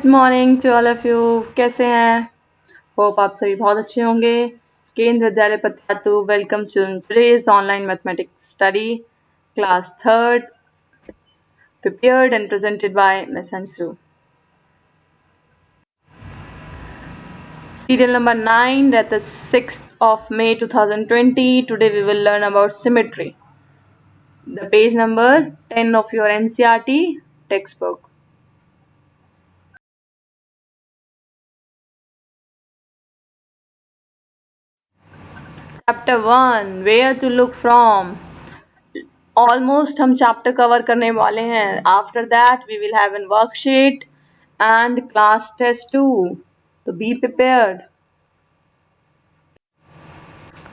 Good morning to all of you. कैसे हैं? Hope आप सभी बहुत अच्छे होंगे। Kendra Vidyalaya Patiyatu welcome to today's online mathematics study class third prepared and presented by Ms. Anshu. Serial number 9, that is 6th of May 2020. Today we will learn about symmetry. The page number 10 of your NCERT textbook. Chapter 1, where to look from. Almost हम chapter cover करने वाले हैं. After that we will have an worksheet and class test 2, तो be prepared.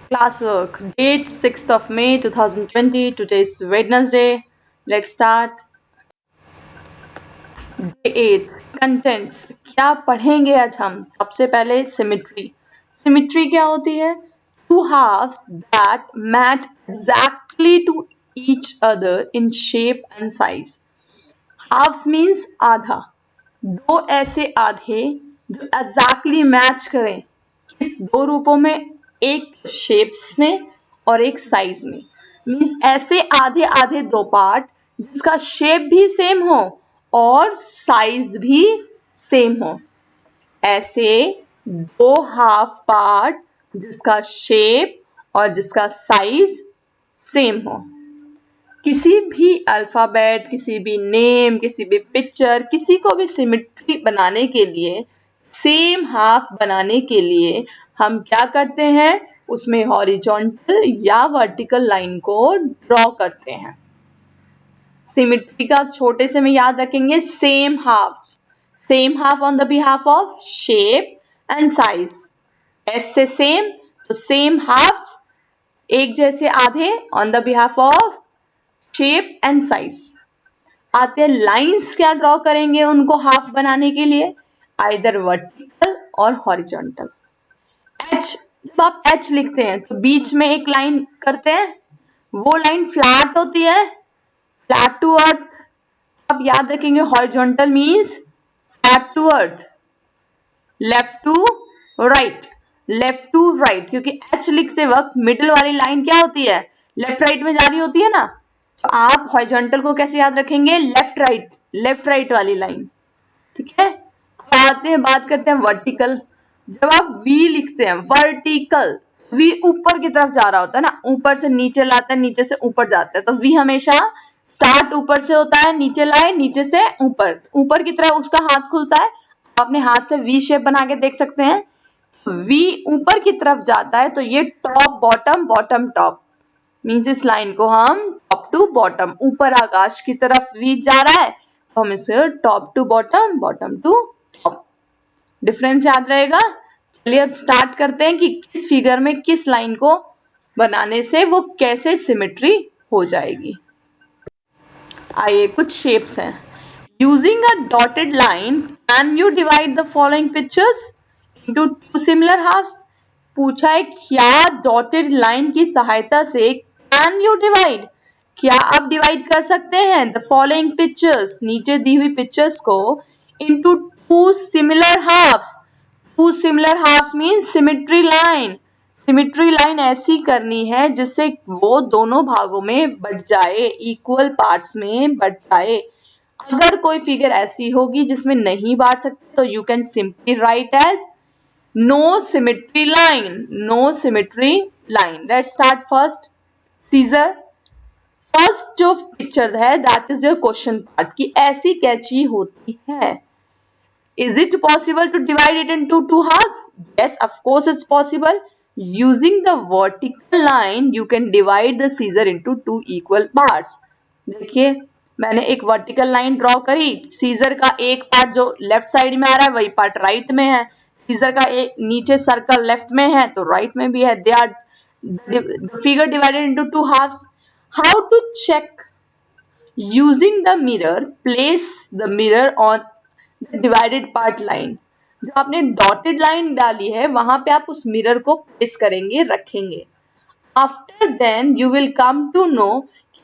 Class work date 6th of May 2020. Today is Wednesday. Let's start. Day 8 contents. क्या पढ़ेंगे आज हम? सबसे पहले सिमेट्री. सिमेट्री क्या होती है? Two halves that match exactly to each other in shape and size. Halves means आधा. दो ऐसे आधे जो exactly मैच करें. किस दो रूपों में? एक शेप्स में और एक साइज में. मीन्स ऐसे आधे आधे दो पार्ट जिसका शेप भी सेम हो और साइज भी सेम हो. ऐसे दो हाफ पार्ट जिसका शेप और जिसका साइज सेम हो. किसी भी अल्फाबेट, किसी भी नेम, किसी भी पिक्चर, किसी को भी सिमेट्री बनाने के लिए, सेम हाफ बनाने के लिए हम क्या करते हैं? उसमें हॉरिजॉन्टल या वर्टिकल लाइन को ड्रॉ करते हैं. सिमेट्री का छोटे से में याद रखेंगे same half on the behalf of shape and size. S से सेम, तो सेम हाफ्स एक जैसे आधे on the behalf of shape and size. आते हैं लाइंस. क्या ड्रॉ करेंगे उनको हाफ बनाने के लिए? आइदर वर्टिकल और हॉरिजॉन्टल. एच, जब आप एच लिखते हैं तो बीच में एक लाइन करते हैं, वो लाइन फ्लैट होती है, फ्लैट टू अर्थ. आप याद रखेंगे horizontal means flat to earth, left to right, क्योंकि एच लिखते वक्त मिडिल वाली लाइन क्या होती है? लेफ्ट राइट में जा रही होती है ना. तो आप हॉरिजॉन्टल को कैसे याद रखेंगे? लेफ्ट राइट वाली लाइन. ठीक है. आते हैं, बात करते हैं वर्टिकल. जब आप वी लिखते हैं वर्टिकल, वी ऊपर की तरफ जा रहा होता है ना, ऊपर से नीचे लाता है, नीचे से ऊपर जाता है. तो वी हमेशा स्टार्ट ऊपर से होता है, नीचे लाए, नीचे से ऊपर की तरफ उसका हाथ खुलता है. आप अपने हाथ से वी शेप बना के देख सकते हैं. वी ऊपर की तरफ जाता है तो ये टॉप बॉटम टॉप मीन्स इस लाइन को हम टॉप टू बॉटम, ऊपर आकाश की तरफ वी जा रहा है तो हम इसे top to bottom to top. Difference याद रहेगा. चलिए अब स्टार्ट करते हैं कि किस फिगर में किस लाइन को बनाने से वो कैसे सिमेट्री हो जाएगी. आइए कुछ शेप्स हैं. Using a dotted line can you divide the following pictures into two similar halves. पूछा है क्या डॉटेड लाइन की सहायता से कैन यू डिवाइड, क्या आप डिवाइड कर सकते हैं द फॉलोइंग पिक्चर्स, नीचे दी हुई पिक्चर्स को, into two similar halves. Two similar halves means symmetry line. Symmetry line ऐसी करनी है जिससे वो दोनों भागों में बट जाए, इक्वल पार्ट्स में बट जाए. अगर कोई फिगर ऐसी होगी जिसमें नहीं बांट सकते तो you can simply write as no symmetry line. Let's start first. Scissor. First जो पिक्चर है that is your question part की ऐसी कैची होती है. Is it possible to divide it into two halves? Yes, of course it's possible. Using the vertical line, you can divide the scissor into two equal parts. देखिए मैंने एक vertical line draw करी. Scissor का एक part जो left side में आ रहा है वही पार्ट राइट में है. सीजर का एक नीचे सर्कल लेफ्ट में है तो राइट में भी है. They are the figure divided into two halves. How to check? Using the mirror, place the mirror on divided part line. जो आपने डॉटेड लाइन डाली है वहां पे आप उस मिरर को प्लेस करेंगे, रखेंगे. After then you will come to know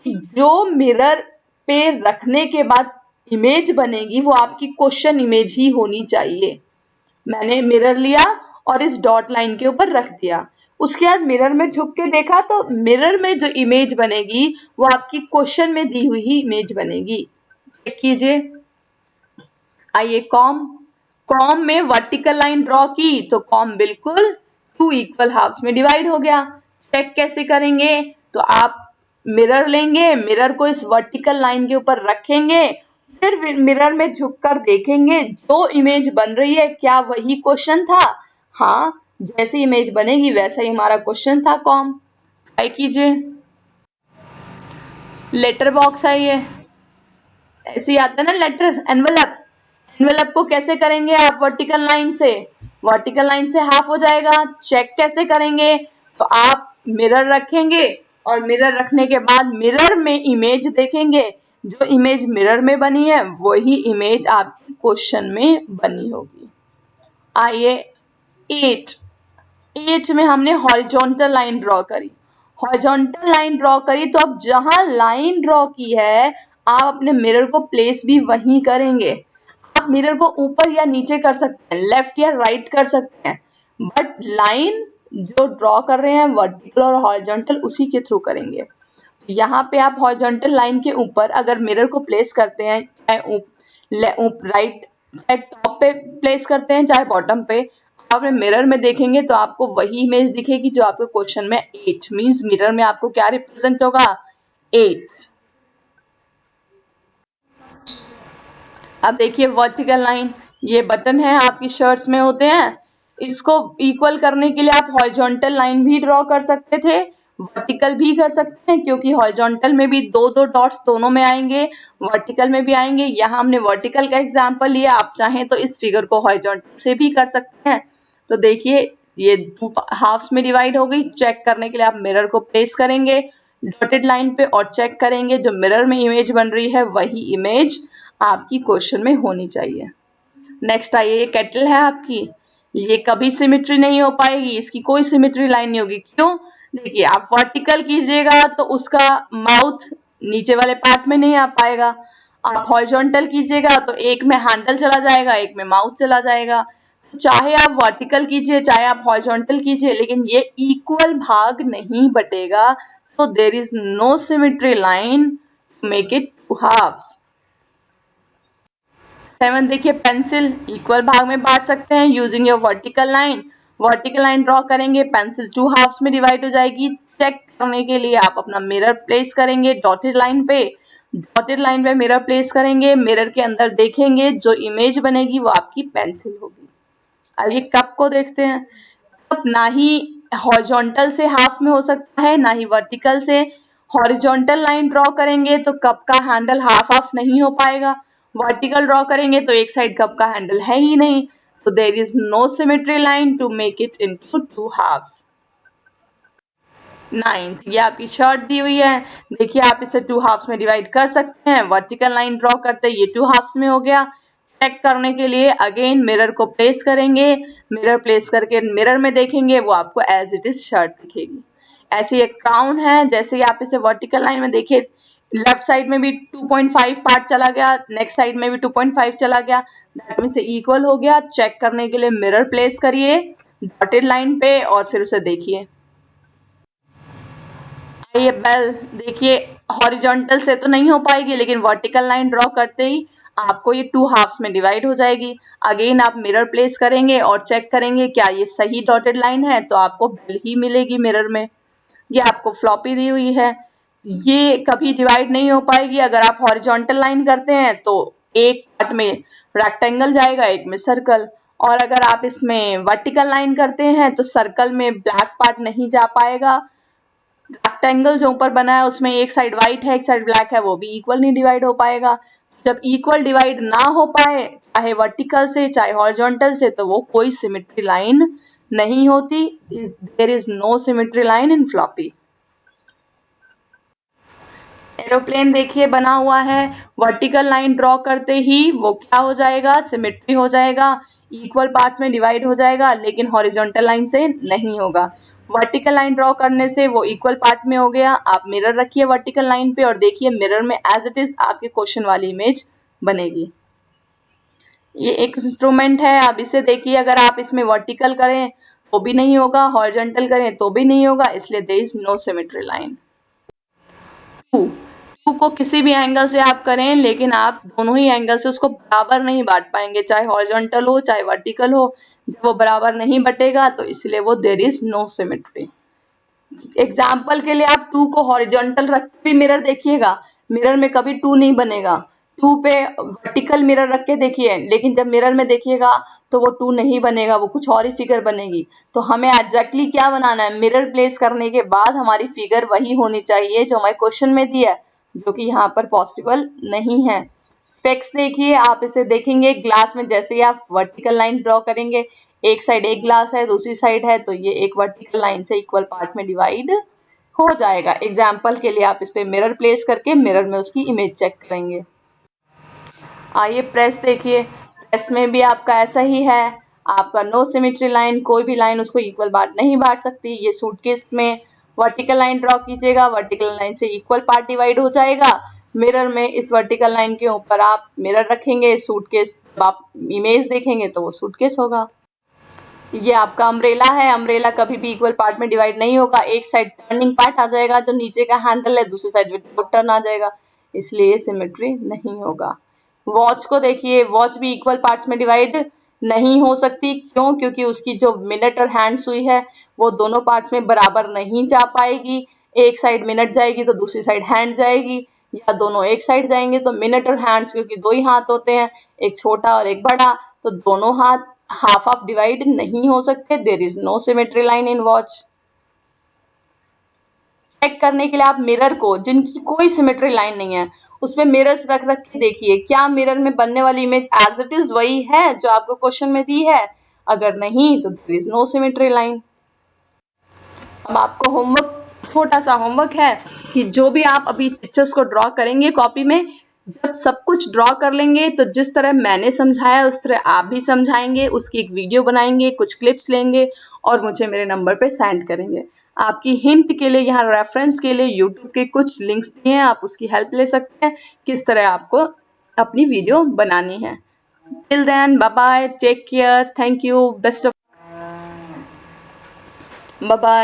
कि जो मिरर पे रखने के बाद इमेज बनेगी वो आपकी क्वेश्चन इमेज ही होनी चाहिए। मैंने मिरर लिया और इस डॉट लाइन के ऊपर रख दिया, उसके बाद मिरर में झुक के देखा तो मिरर में जो इमेज बनेगी वो आपकी क्वेश्चन में दी हुई ही इमेज बनेगी। चेक कीजिए। आइए कॉम में वर्टिकल लाइन ड्रॉ की तो कॉम बिल्कुल 2 इक्वल हाफ्स में डिवाइड हो गया। चेक कैसे करेंगे? तो आप मिरर लेंगे, मिरर को इस वर्टिकल लाइन के ऊपर रखेंगे, फिर मिरर में झुककर देखेंगे जो इमेज बन रही है क्या वही क्वेश्चन था? हाँ, जैसी इमेज बनेगी वैसा ही हमारा क्वेश्चन था कॉम। ट्राई कीजिए। लेटर बॉक्स है ये, ऐसे ही आता है ना लेटर, एनवेलप को कैसे करेंगे आप? वर्टिकल लाइन से हाफ हो जाएगा। चेक कैसे करेंगे? तो आप मिरर रखेंगे और मिरर रखने के बाद मिरर में इमेज देखेंगे, जो इमेज मिरर में बनी है वही इमेज आपकी क्वेश्चन में बनी होगी। आइए 8 में हमने हॉरिजॉन्टल लाइन ड्रॉ करी। हॉरिजॉन्टल लाइन ड्रॉ करी तो अब जहां लाइन ड्रॉ की है आप अपने मिरर को प्लेस भी वहीं करेंगे। आप मिरर को ऊपर या नीचे कर सकते हैं, लेफ्ट या राइट कर सकते हैं, बट लाइन जो ड्रॉ कर रहे हैं वर्टिकल और हॉरिजॉन्टल उसी के थ्रू करेंगे। तो यहाँ पे आप हॉरिजॉन्टल लाइन के ऊपर अगर मिरर को प्लेस करते हैं, चाहे राइट टॉप पे प्लेस करते हैं चाहे बॉटम पे, आप मिरर में देखेंगे तो आपको वही इमेज दिखेगी जो आपके क्वेश्चन में 8 मींस मिरर में आपको क्या रिप्रेजेंट होगा? 8। अब देखिए वर्टिकल लाइन, ये बटन है आपकी शर्ट्स में होते हैं, इसको इक्वल करने के लिए आप हॉरिजॉन्टल लाइन भी ड्रॉ कर सकते थे, वर्टिकल भी कर सकते हैं, क्योंकि हॉरिजॉन्टल में भी दो डॉट्स दोनों में आएंगे, वर्टिकल में भी आएंगे। यहाँ हमने वर्टिकल का एग्जांपल लिया, आप चाहें तो इस फिगर को हॉरिजॉन्टल से भी कर सकते हैं। तो देखिए ये 2 हाफ्स में डिवाइड हो गई। चेक करने के लिए आप मिरर को प्लेस करेंगे डॉटेड लाइन पे और चेक करेंगे जो मिरर में इमेज बन रही है वही इमेज आपकी क्वेश्चन में होनी चाहिए। नेक्स्ट आइए, ये केटल है आपकी, ये कभी सिमेट्री नहीं हो पाएगी, इसकी कोई सिमेट्री लाइन नहीं होगी। क्यों? देखिए आप वर्टिकल कीजिएगा तो उसका माउथ नीचे वाले पार्ट में नहीं आ पाएगा, आप हॉरिजॉन्टल कीजिएगा तो एक में हैंडल चला जाएगा, एक में माउथ चला जाएगा। चाहे आप वर्टिकल कीजिए चाहे आप हॉरिजॉन्टल कीजिए, लेकिन ये इक्वल भाग नहीं बटेगा। So there is no symmetry line to make it 2 halves. 7 देखिए, पेंसिल इक्वल भाग में बांट सकते हैं using your vertical line. Vertical line draw करेंगे, पेंसिल 2 हाफ्स में डिवाइड हो जाएगी। चेक करने के लिए आप अपना मिरर प्लेस करेंगे डॉटेड लाइन पे, डॉटेड लाइन पे मिरर प्लेस करेंगे, मिरर के अंदर देखेंगे जो इमेज बनेगी वो आपकी पेंसिल होगी। अब ये कप को देखते हैं, कप ना ही हॉरिजॉन्टल से हाफ में हो सकता है ना ही वर्टिकल से। हॉरिजॉन्टल लाइन ड्रॉ करेंगे तो कप का हैंडल हाफ हाफ नहीं हो पाएगा, वर्टिकल ड्रॉ करेंगे तो एक साइड कप का हैंडल है ही नहीं, तो there is no symmetry line to make it into 2 halves. 9 ये आपकी शर्ट दी हुई है, देखिए आप इसे 2 हाफ्स में डिवाइड कर सकते हैं। वर्टिकल लाइन ड्रॉ करते ये 2 हाफ्स में हो गया। चेक करने के लिए अगेन मिरर को प्लेस करेंगे, मिरर प्लेस करके मिरर में देखेंगे वो आपको एज इट इज शर्ट दिखेगी। ऐसे एक क्राउन है, जैसे ही आप इसे वर्टिकल लाइन में देखिए लेफ्ट साइड में भी 2.5 पार्ट चला गया, नेक्स्ट साइड में भी 2.5 चला गया, दैट मींस इक्वल हो गया। चेक करने के लिए मिरर प्लेस करिए डॉटेड लाइन पे और फिर उसे देखिए। ये बेल देखिए हॉरिजॉन्टल से तो नहीं हो पाएगी, लेकिन वर्टिकल लाइन ड्रॉ करते ही आपको ये 2 हाफ्स में डिवाइड हो जाएगी। अगेन आप मिरर प्लेस करेंगे और चेक करेंगे क्या ये सही डॉटेड लाइन है, तो आपको बेल ही मिलेगी मिरर में। ये आपको फ्लॉपी दी हुई है, ये कभी डिवाइड नहीं हो पाएगी। अगर आप हॉरिजॉन्टल लाइन करते हैं तो एक पार्ट में रेक्टेंगल जाएगा, एक में सर्कल, और अगर आप इसमें वर्टिकल लाइन करते हैं तो सर्कल में ब्लैक पार्ट नहीं जा पाएगा। रेक्टेंगल जो ऊपर बना है उसमें एक साइड व्हाइट है एक साइड ब्लैक है, वो भी इक्वल नहीं डिवाइड हो पाएगा। जब इक्वल डिवाइड ना हो पाए चाहे वर्टिकल से चाहे हॉरिजॉन्टल से, तो वो कोई सिमेट्री लाइन नहीं होती। There is no symmetry line in floppy. Aeroplane देखिए बना हुआ है, वर्टिकल लाइन ड्रॉ करते ही वो क्या हो जाएगा? सिमेट्री हो जाएगा, इक्वल पार्ट्स में डिवाइड हो जाएगा, लेकिन हॉरिजॉन्टल लाइन से नहीं होगा। वर्टिकल लाइन ड्रॉ करने से वो इक्वल पार्ट में हो गया। आप मिरर रखिए वर्टिकल लाइन पे और देखिए मिरर में एज इट इज आपके क्वेश्चन वाली इमेज बनेगी। ये एक इंस्ट्रूमेंट है, आप इसे देखिए, अगर आप इसमें वर्टिकल करें तो भी नहीं होगा, हॉरिजॉन्टल करें तो भी नहीं होगा, इसलिए there is no symmetry line. Two को किसी भी एंगल से आप करें, लेकिन आप दोनों ही एंगल से उसको बराबर नहीं बांट पाएंगे, चाहे हॉरिजॉन्टल हो चाहे वर्टिकल हो, जब वो बराबर नहीं बटेगा तो इसलिए वो there is no symmetry. Example के लिए आप 2 को हॉरिजॉन्टल रख के भी मिरर देखिएगा, मिरर में कभी 2 नहीं बनेगा। 2 पे वर्टिकल मिरर रख के देखिए, लेकिन जब मिरर में देखिएगा तो वो 2 नहीं बनेगा, वो कुछ और ही फिगर बनेगी। तो हमें एग्जैक्टली क्या बनाना है, मिरर प्लेस करने के बाद हमारी फिगर वही होनी चाहिए जो हमारे क्वेश्चन में दिया है, जो कि यहाँ पर पॉसिबल नहीं है। स्पेक्स देखिए, आप इसे देखेंगे ग्लास में, जैसे ही आप वर्टिकल लाइन ड्रॉ करेंगे, एक साइड एक ग्लास है, दूसरी साइड है, तो ये एक वर्टिकल लाइन से इक्वल पार्ट में डिवाइड हो जाएगा। एग्जाम्पल के लिए आप इस पे मिरर प्लेस करके मिरर में उसकी इमेज चेक करेंगे। आइए प्रेस देखिए, प्रेस में भी आपका ऐसा ही है, आपका नो सिमेट्री लाइन, कोई भी लाइन उसको इक्वल पार्ट नहीं बांट सकती। ये सूटकेस में वर्टिकल लाइन ड्रॉ कीजिएगा, वर्टिकल लाइन से इक्वल पार्ट डिवाइड हो जाएगा। मिरर में इस वर्टिकल लाइन के ऊपर आप मिरर रखेंगे, सूटकेस, जब आप इमेज देखेंगे तो वो सूटकेस होगा। ये आपका अम्ब्रेला है, अम्ब्रेला कभी भी इक्वल पार्ट में डिवाइड नहीं होगा, एक साइड टर्निंग पार्ट आ जाएगा जो नीचे का हैंडल है, दूसरी साइड विदाउट टर्न आ जाएगा, इसलिए ये सिमेट्री नहीं होगा। वॉच को देखिए, वॉच भी इक्वल पार्ट्स में डिवाइड नहीं हो सकती, क्यों? क्योंकि उसकी जो मिनट और हैंड सुई है वो दोनों पार्ट्स में बराबर नहीं जा पाएगी। एक साइड मिनट जाएगी तो दूसरी साइड हैंड जाएगी, या दोनों एक साइड जाएंगे तो मिनट और हैंड्स, क्योंकि 2 ही हाथ होते हैं, एक छोटा और एक बड़ा, तो दोनों हाथ हाफ ऑफ डिवाइड नहीं हो सकते। There is no symmetry line in watch. Check करने के लिए आप मिरर को, जिनकी कोई सिमेट्री लाइन नहीं है, उसमें मिरर्स रख रख के देखिए, क्या मिरर में बनने वाली इमेज एज इट इज वही है जो आपको क्वेश्चन में दी है। अगर नहीं तो there is no symmetry line. अब आपको होमवर्क, छोटा सा होमवर्क है कि जो भी आप अभी पिक्चर्स को ड्रॉ करेंगे कॉपी में, जब सब कुछ ड्रॉ कर लेंगे तो जिस तरह मैंने समझाया उस तरह आप भी समझाएंगे, उसकी एक वीडियो बनाएंगे, कुछ क्लिप्स लेंगे और मुझे मेरे नंबर पे सेंड करेंगे। आपकी हिंट के लिए, यहाँ रेफरेंस के लिए यूट्यूब के कुछ लिंक्स दिए हैं, आप उसकी हेल्प ले सकते हैं किस तरह आपको अपनी वीडियो बनानी है। Till then, bye bye, take care, thank you, best of, bye bye.